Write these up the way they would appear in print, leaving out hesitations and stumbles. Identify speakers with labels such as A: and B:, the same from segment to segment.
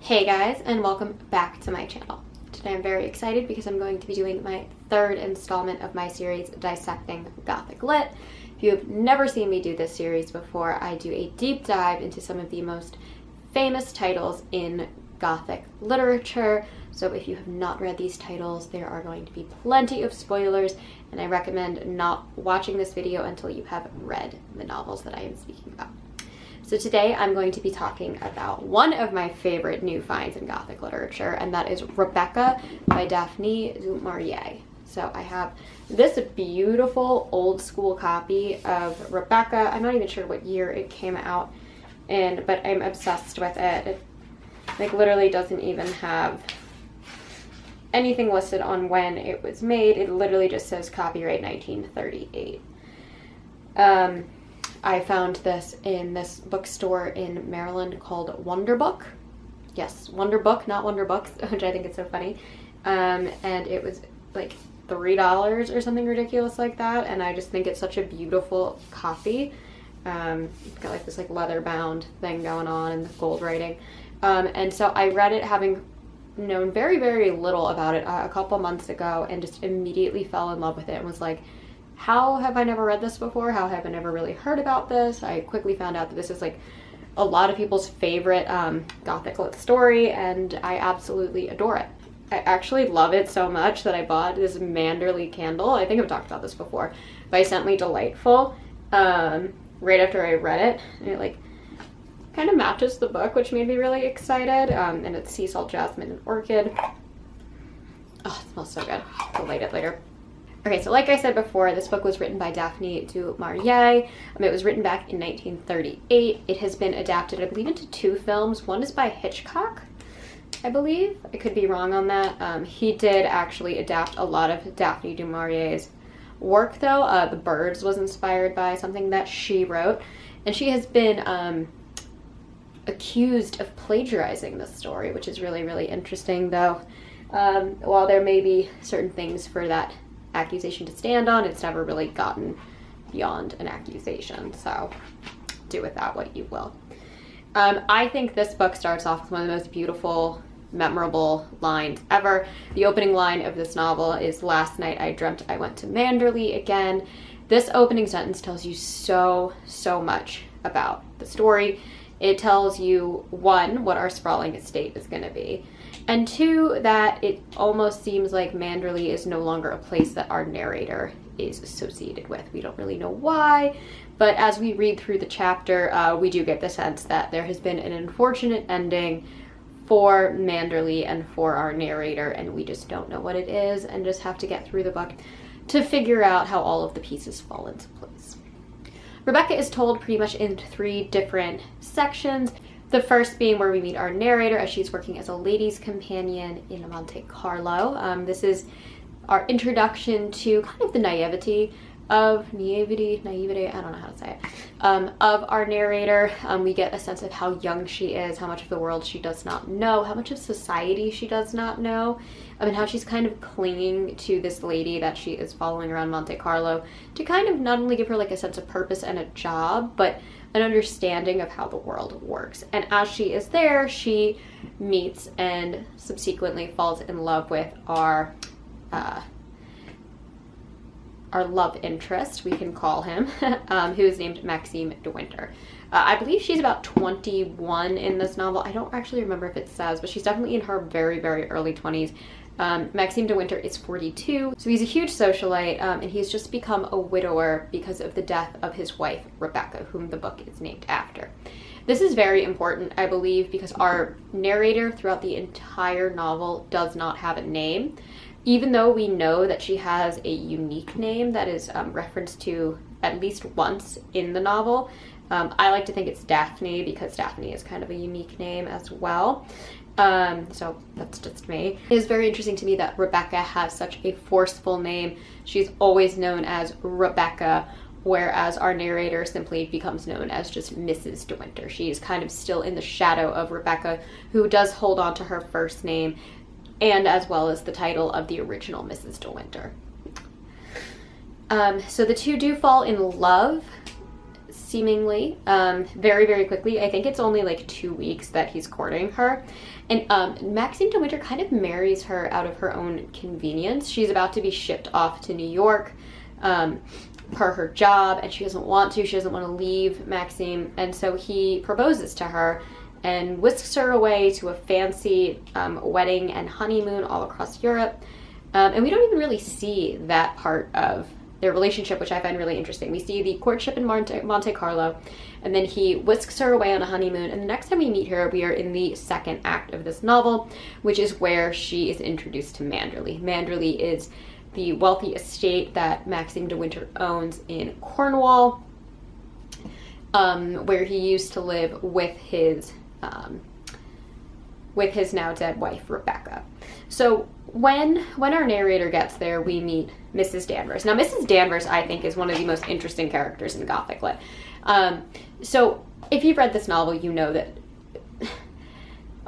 A: Hey guys, and welcome back to my channel. Today I'm very excited because I'm going to be doing my third installment of my series, Dissecting Gothic Lit. If you have never seen me do this series before, I do a deep dive into some of the most famous titles in Gothic literature. So if you have not read these titles, there are going to be plenty of spoilers, and I recommend not watching this video until you have read the novels that I am speaking about. So today I'm going to be talking about one of my favorite new finds in Gothic literature, and that is Rebecca by Daphne du Maurier. So I have this beautiful old school copy of Rebecca. I'm not even sure what year it came out in, but I'm obsessed with it. It like literally doesn't even have anything listed on when it was made. It literally just says copyright 1938. I found this in this bookstore in Maryland called Wonderbook. Yes, Wonderbook, not Wonderbooks, which I think is so funny. And it was like $3 or something ridiculous like that. And I just think it's such a beautiful copy. It's got like this like leather bound thing going on and the gold writing. And so I read it having known very, very little about it a couple months ago, and just immediately fell in love with it and was like, how have I never read this before? How have I never really heard about this? I quickly found out that this is like a lot of people's favorite Gothic lit story, and I absolutely adore it. I actually love it so much that I bought this Manderley candle. I think I've talked about this before, by Scently Delightful, right after I read it. And it like kind of matches the book, which made me really excited. And it's sea salt, jasmine, and orchid. Oh, it smells so good. I'll light it later. Okay, so like I said before, this book was written by Daphne du Maurier. It was written back in 1938. It has been adapted, I believe, into 2 films. One is by Hitchcock, I believe. I could be wrong on that. He did actually adapt a lot of Daphne du Maurier's work, though. The Birds was inspired by something that she wrote. And she has been accused of plagiarizing this story, which is really, really interesting, though. While there may be certain things for that accusation to stand on, it's never really gotten beyond an accusation, so do with that what you will. I think this book starts off with one of the most beautiful, memorable lines ever. The opening line of this novel is, "Last night I dreamt I went to Manderley again." This opening sentence tells you so much about the story. It tells you, 1, what our sprawling estate is going to be, and 2, that it almost seems like Manderley is no longer a place that our narrator is associated with. We don't really know why, but as we read through the chapter, we do get the sense that there has been an unfortunate ending for Manderley and for our narrator, and we just don't know what it is, and just have to get through the book to figure out how all of the pieces fall into place. Rebecca is told pretty much in 3 different sections. The first being where we meet our narrator as she's working as a ladies' companion in Monte Carlo. This is our introduction to kind of the naivety, I don't know how to say it, of our narrator. We get a sense of how young she is, how much of the world she does not know, how much of society she does not know, and how she's kind of clinging to this lady that she is following around Monte Carlo to kind of not only give her like a sense of purpose and a job, but an understanding of how the world works. And as she is there, she meets and subsequently falls in love with our love interest, we can call him, who is named Maxime de Winter. I believe she's about 21 in this novel. I don't actually remember if it says, but she's definitely in her very, very early 20s. Maxime de Winter is 42, so he's a huge socialite, and he's just become a widower because of the death of his wife, Rebecca, whom the book is named after. This is very important, I believe, because our narrator throughout the entire novel does not have a name, even though we know that she has a unique name that is referenced to at least once in the novel. I like to think it's Daphne because Daphne is kind of a unique name as well. So that's just me. It is very interesting to me that Rebecca has such a forceful name. She's always known as Rebecca, whereas our narrator simply becomes known as just Mrs. de Winter. She is kind of still in the shadow of Rebecca, who does hold on to her first name, and as well as the title of the original Mrs. de Winter. So the two do fall in love seemingly, very, very quickly. I think it's only like 2 weeks that he's courting her. And Maxime de Winter kind of marries her out of her own convenience. She's about to be shipped off to New York per her job, and she doesn't want to. She doesn't want to leave Maxime. And so he proposes to her and whisks her away to a fancy wedding and honeymoon all across Europe. And we don't even really see that part of their relationship, which I find really interesting. We see the courtship in Monte Carlo, and then he whisks her away on a honeymoon, and the next time we meet her, we are in the second act of this novel, which is where she is introduced to Manderley. Manderley is the wealthy estate that Maxime de Winter owns in Cornwall, where he used to live with his now dead wife, Rebecca. So when our narrator gets there, we meet Mrs. Danvers. Now, Mrs. Danvers, I think, is one of the most interesting characters in Gothic lit. So if you've read this novel, you know that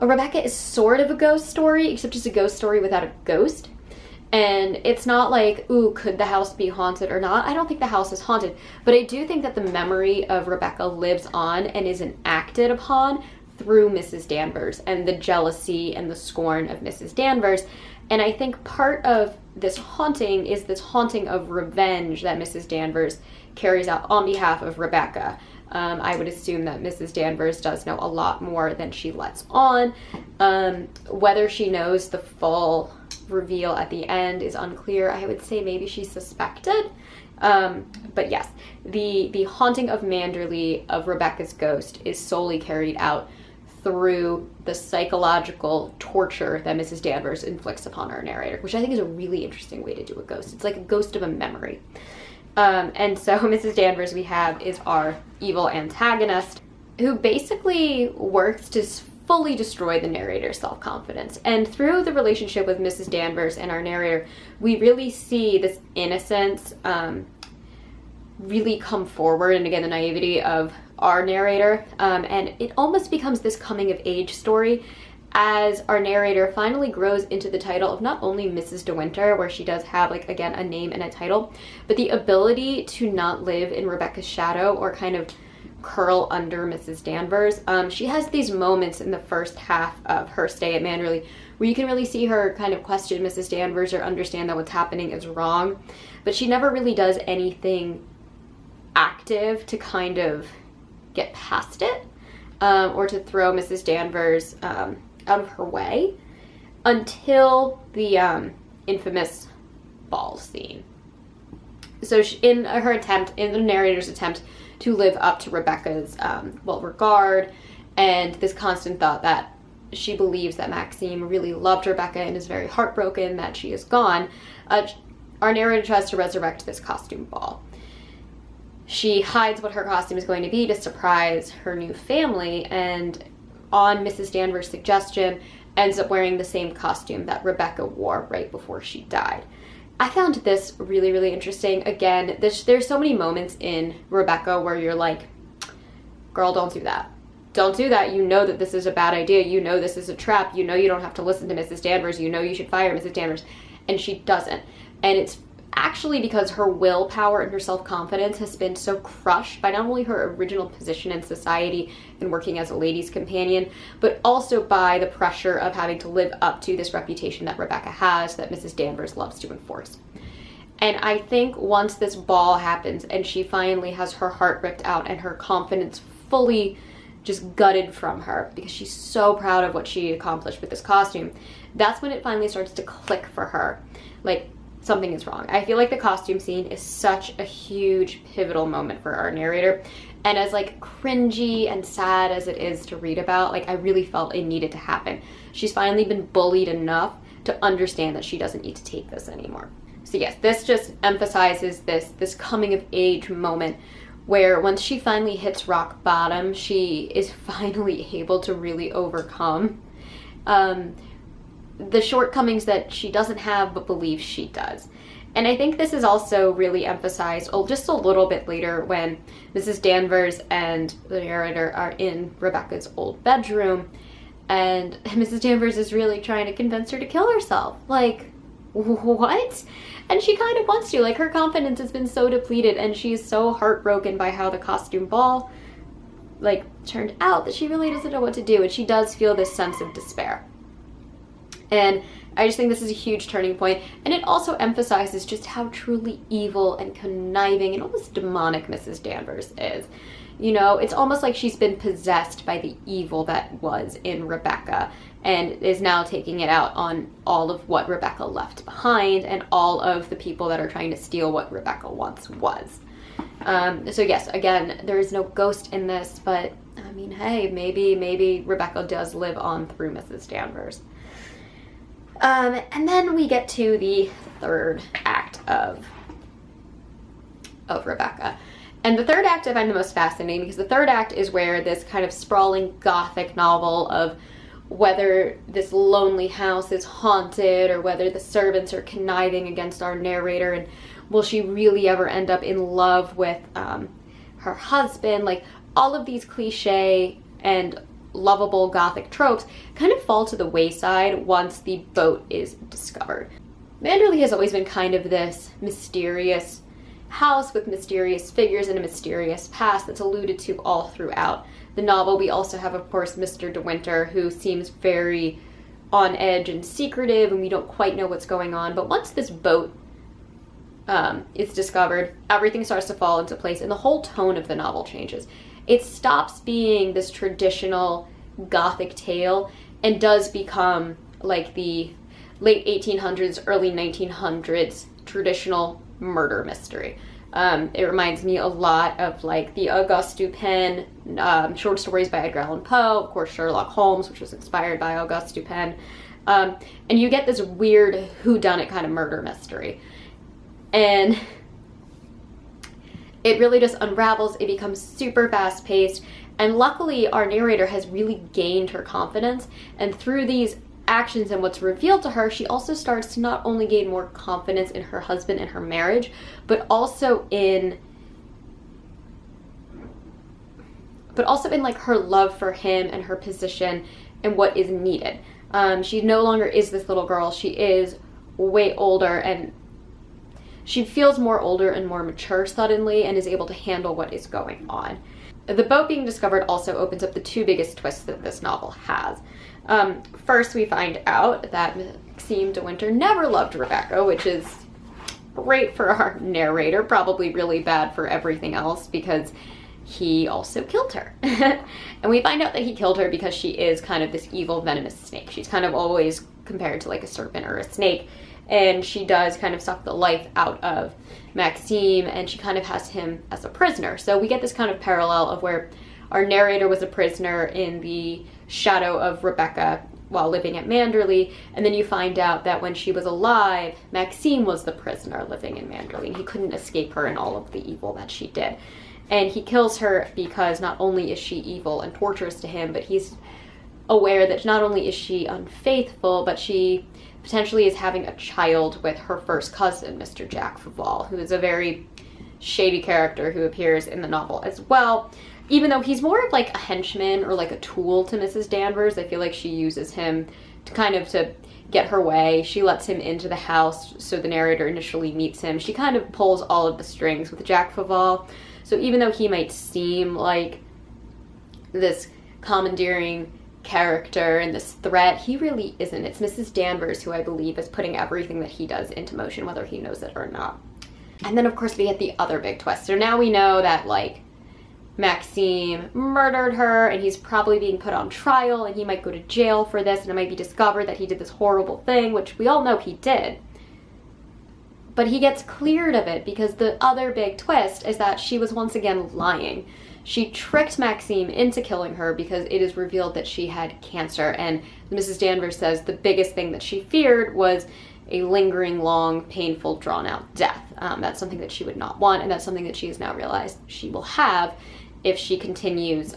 A: Rebecca is sort of a ghost story, except it's a ghost story without a ghost. And it's not like, ooh, could the house be haunted or not? I don't think the house is haunted, but I do think that the memory of Rebecca lives on and is enacted upon through Mrs. Danvers and the jealousy and the scorn of Mrs. Danvers. And I think part of this haunting is this haunting of revenge that Mrs. Danvers carries out on behalf of Rebecca. I would assume that Mrs. Danvers does know a lot more than she lets on. Whether she knows the full reveal at the end is unclear. I would say maybe she suspected. But yes, the haunting of Manderley, of Rebecca's ghost, is solely carried out through the psychological torture that Mrs. Danvers inflicts upon our narrator, which I think is a really interesting way to do a ghost. It's like a ghost of a memory. And so Mrs. Danvers we have is our evil antagonist, who basically works to fully destroy the narrator's self-confidence. And through the relationship with Mrs. Danvers and our narrator, we really see this innocence really come forward, and again, the naivety of our narrator. And it almost becomes this coming-of-age story as our narrator finally grows into the title of not only Mrs. de Winter, where she does have, like, again, a name and a title, but the ability to not live in Rebecca's shadow or kind of curl under Mrs. Danvers. She has these moments in the first half of her stay at Manderley where you can really see her kind of question Mrs. Danvers or understand that what's happening is wrong, but she never really does anything active to kind of get past it or to throw Mrs. Danvers out of her way until the infamous ball scene. So in the narrator's attempt to live up to Rebecca's regard and this constant thought that she believes that Maxime really loved Rebecca and is very heartbroken that she is gone, our narrator tries to resurrect this costume ball. She hides what her costume is going to be to surprise her new family, and on Mrs. Danvers' suggestion, ends up wearing the same costume that Rebecca wore right before she died. I found this really, really interesting. Again, there's so many moments in Rebecca where you're like, girl, don't do that. Don't do that. You know that this is a bad idea. You know this is a trap. You know you don't have to listen to Mrs. Danvers. You know you should fire Mrs. Danvers. And she doesn't. And it's actually because her willpower and her self-confidence has been so crushed by not only her original position in society and working as a lady's companion, but also by the pressure of having to live up to this reputation that Rebecca has that Mrs. Danvers loves to enforce. And I think once this ball happens and she finally has her heart ripped out and her confidence fully just gutted from her because she's so proud of what she accomplished with this costume, that's when it finally starts to click for her. Like, something is wrong. I feel like the costume scene is such a huge pivotal moment for our narrator, and as like cringy and sad as it is to read about, like I really felt it needed to happen. She's finally been bullied enough to understand that she doesn't need to take this anymore. So yes, this just emphasizes this coming of age moment where once she finally hits rock bottom, she is finally able to really overcome the shortcomings that she doesn't have but believes she does. And I think this is also really emphasized just a little bit later when Mrs. Danvers and the narrator are in Rebecca's old bedroom and Mrs. Danvers is really trying to convince her to kill herself. Like, what? And she kind of wants to. Like, her confidence has been so depleted, and she's so heartbroken by how the costume ball, like, turned out, that she really doesn't know what to do, and she does feel this sense of despair. And I just think this is a huge turning point, and it also emphasizes just how truly evil and conniving and almost demonic Mrs. Danvers is. You know, it's almost like she's been possessed by the evil that was in Rebecca and is now taking it out on all of what Rebecca left behind and all of the people that are trying to steal what Rebecca once was. So yes, again, there is no ghost in this, but I mean, hey, maybe Rebecca does live on through Mrs. Danvers. And then we get to the third act of Rebecca. And the third act I find the most fascinating, because the third act is where this kind of sprawling Gothic novel of whether this lonely house is haunted or whether the servants are conniving against our narrator, and will she really ever end up in love with her husband? Like, all of these cliche and lovable Gothic tropes kind of fall to the wayside once the boat is discovered. Manderley has always been kind of this mysterious house with mysterious figures and a mysterious past that's alluded to all throughout the novel. We also have, of course, Mr. De Winter, who seems very on edge and secretive, and we don't quite know what's going on. But once this boat is discovered, everything starts to fall into place, and the whole tone of the novel changes. It stops being this traditional Gothic tale and does become like the late 1800s, early 1900s traditional murder mystery. It reminds me a lot of like the Auguste Dupin short stories by Edgar Allan Poe, of course Sherlock Holmes, which was inspired by Auguste Dupin. And you get this weird whodunit kind of murder mystery. And it really just unravels. It becomes super fast paced. And luckily our narrator has really gained her confidence. And through these actions and what's revealed to her, she also starts to not only gain more confidence in her husband and her marriage, but also in like her love for him and her position and what is needed. She no longer is this little girl. She is way older, and she feels more older and more mature suddenly and is able to handle what is going on. The boat being discovered also opens up the two biggest twists that this novel has. First, we find out that Maxime de Winter never loved Rebecca, which is great for our narrator, probably really bad for everything else because he also killed her. And we find out that he killed her because she is kind of this evil, venomous snake. She's kind of always compared to like a serpent or a snake, and she does kind of suck the life out of Maxime, and she kind of has him as a prisoner. So we get this kind of parallel of where our narrator was a prisoner in the shadow of Rebecca while living at Manderley, and then you find out that when she was alive, Maxime was the prisoner living in Manderley, and he couldn't escape her and all of the evil that she did. And he kills her because not only is she evil and torturous to him, but he's aware that not only is she unfaithful, but she potentially is having a child with her first cousin, Mr. Jack Faval, who is a very shady character who appears in the novel as well. Even though he's more of like a henchman or like a tool to Mrs. Danvers, I feel like she uses him to get her way. She lets him into the house, so the narrator initially meets him. She kind of pulls all of the strings with Jack Faval. So even though he might seem like this commandeering character and this threat, he really isn't. It's Mrs. Danvers who I believe is putting everything that he does into motion, whether he knows it or not. And then of course we get the other big twist. So now we know that like Maxime murdered her, and he's probably being put on trial, and he might go to jail for this, and it might be discovered that he did this horrible thing, which we all know he did. But he gets cleared of it because the other big twist is that she was once again lying. She tricked Maxime into killing her because it is revealed that she had cancer, and Mrs. Danvers says the biggest thing that she feared was a lingering, long, painful, drawn-out death. That's something that she would not want, and that's something that she has now realized she will have if she continues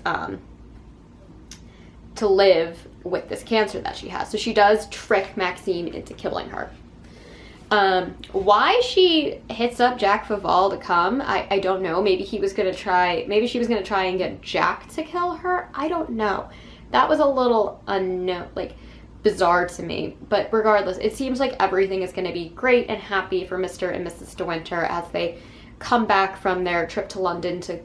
A: to live with this cancer that she has. So she does trick Maxime into killing her. Why she hits up Jack Faval to come, I don't know. Maybe she was gonna try and get Jack to kill her. I don't know. That was a little unknown. Like, bizarre to me. But regardless, it seems like everything is going to be great and happy for Mr. and Mrs. De Winter as they come back from their trip to London to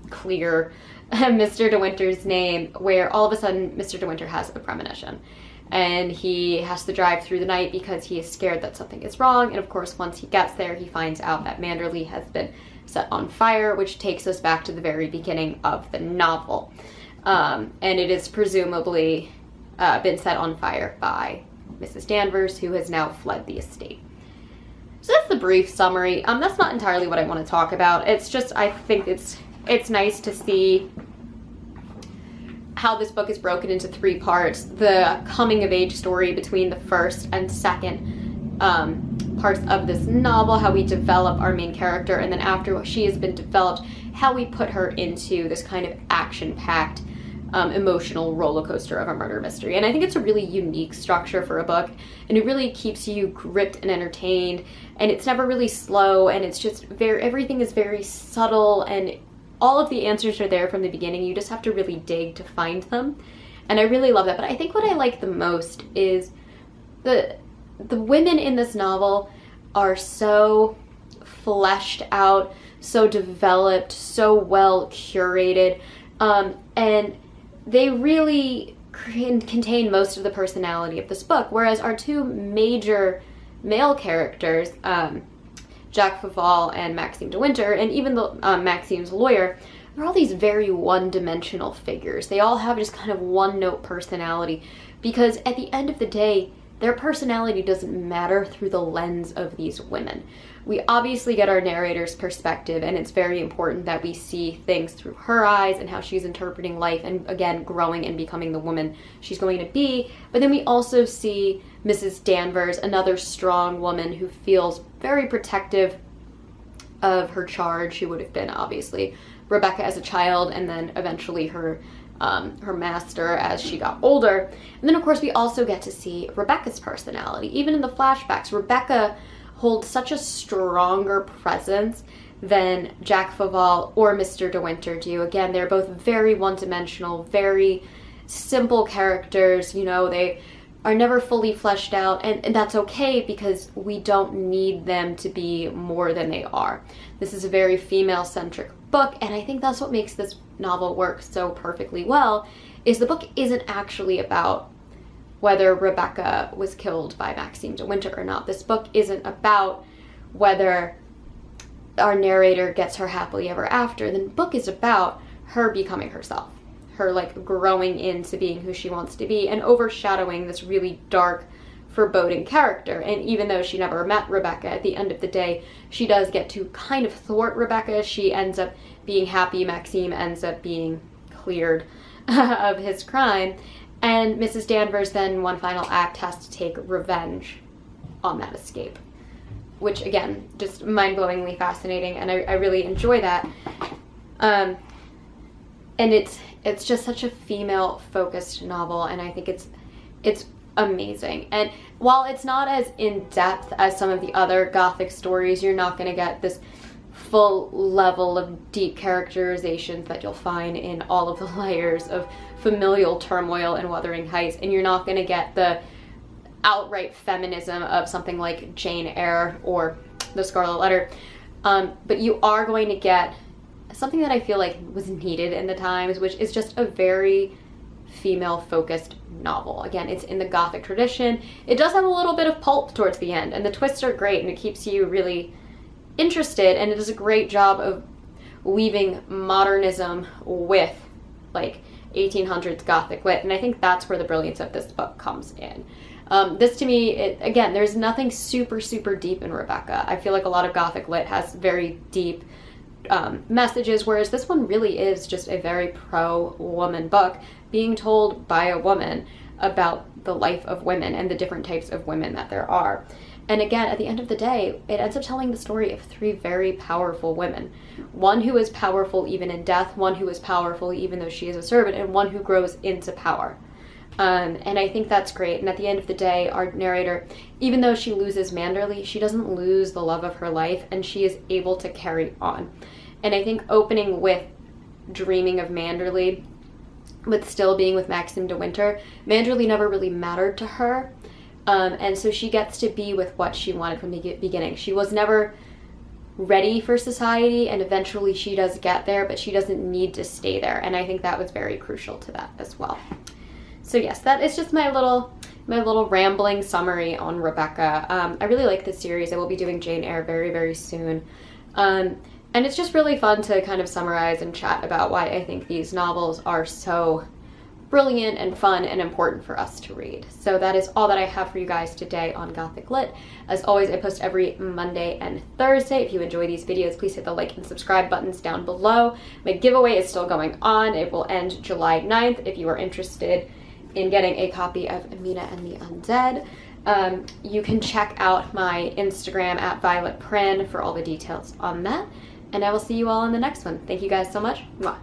A: clear Mr. De Winter's name, where all of a sudden Mr. De Winter has a premonition. And he has to drive through the night because he is scared that something is wrong. And of course, once he gets there, he finds out that Manderley has been set on fire, which takes us back to the very beginning of the novel. And it is presumably been set on fire by Mrs. Danvers, who has now fled the estate. So that's the brief summary. That's not entirely what I want to talk about. It's just, I think it's nice to see how this book is broken into 3 parts. The coming of age story between the first and second parts of this novel, how we develop our main character, and then after she has been developed, how we put her into this kind of action-packed, emotional roller coaster of a murder mystery. And I think it's a really unique structure for a book, and it really keeps you gripped and entertained, and it's never really slow, and it's just everything is very subtle, and all of the answers are there from the beginning. You just have to really dig to find them. And I really love that. But I think what I like the most is the women in this novel are so fleshed out, so developed, so well curated, and they really contain most of the personality of this book. Whereas our 2 major male characters, Jack Faval and Maxime de Winter, and even Maxime's lawyer, they're all these very one-dimensional figures. They all have just kind of one-note personality, because at the end of the day, their personality doesn't matter through the lens of these women. We obviously get our narrator's perspective, and it's very important that we see things through her eyes and how she's interpreting life and, again, growing and becoming the woman she's going to be. But then we also see Mrs. Danvers, another strong woman who feels very protective of her charge, who would have been, obviously, Rebecca as a child, and then eventually her master as she got older. And then, of course, we also get to see Rebecca's personality. Even in the flashbacks, Rebecca holds such a stronger presence than Jack Faval or Mr. De Winter do. Again, they're both very one-dimensional, very simple characters. You know, they are never fully fleshed out, and that's okay, because we don't need them to be more than they are. This is a very female-centric book, and I think that's what makes this novel work so perfectly well, is the book isn't actually about whether Rebecca was killed by Maxime de Winter or not. This book isn't about whether our narrator gets her happily ever after. The book is about her becoming herself, her like growing into being who she wants to be and overshadowing this really dark, foreboding character. And even though she never met Rebecca, at the end of the day, she does get to kind of thwart Rebecca. She ends up being happy. Maxime ends up being cleared of his crime. And Mrs. Danvers then, one final act, has to take revenge on that escape. Which, again, just mind-blowingly fascinating, and I really enjoy that. And it's just such a female-focused novel, and I think it's amazing. And while it's not as in-depth as some of the other Gothic stories, you're not going to get this full level of deep characterizations that you'll find in all of the layers of familial turmoil in Wuthering Heights, and you're not going to get the outright feminism of something like Jane Eyre or The Scarlet Letter, but you are going to get something that I feel like was needed in the times, which is just a very female-focused novel. Again, it's in the Gothic tradition. It does have a little bit of pulp towards the end, and the twists are great, and it keeps you really interested, and it does a great job of weaving modernism with like 1800s Gothic lit, and I think that's where the brilliance of this book comes in. This to me, again, there's nothing super, super deep in Rebecca. I feel like a lot of Gothic lit has very deep messages, whereas this one really is just a very pro-woman book being told by a woman about the life of women and the different types of women that there are. And again, at the end of the day, it ends up telling the story of three very powerful women. One who is powerful even in death, one who is powerful even though she is a servant, and one who grows into power. And I think that's great. And at the end of the day, our narrator, even though she loses Manderley, she doesn't lose the love of her life, and she is able to carry on. And I think opening with dreaming of Manderley with still being with Maxim de Winter, Manderley never really mattered to her. And so she gets to be with what she wanted from the beginning. She was never ready for society, and eventually she does get there, but she doesn't need to stay there. And I think that was very crucial to that as well. So yes, that is just my little rambling summary on Rebecca. I really like this series. I will be doing Jane Eyre very, very soon. And it's just really fun to kind of summarize and chat about why I think these novels are so brilliant and fun and important for us to read. So that is all that I have for you guys today on Gothic Lit. As always, I post every Monday and Thursday. If you enjoy these videos, please hit the like and subscribe buttons down below. My giveaway is still going on. It will end July 9th if you are interested in getting a copy of Mina and the Undead. You can check out my Instagram at Violet Prynne for all the details on that. And I will see you all in the next one. Thank you guys so much. Mwah.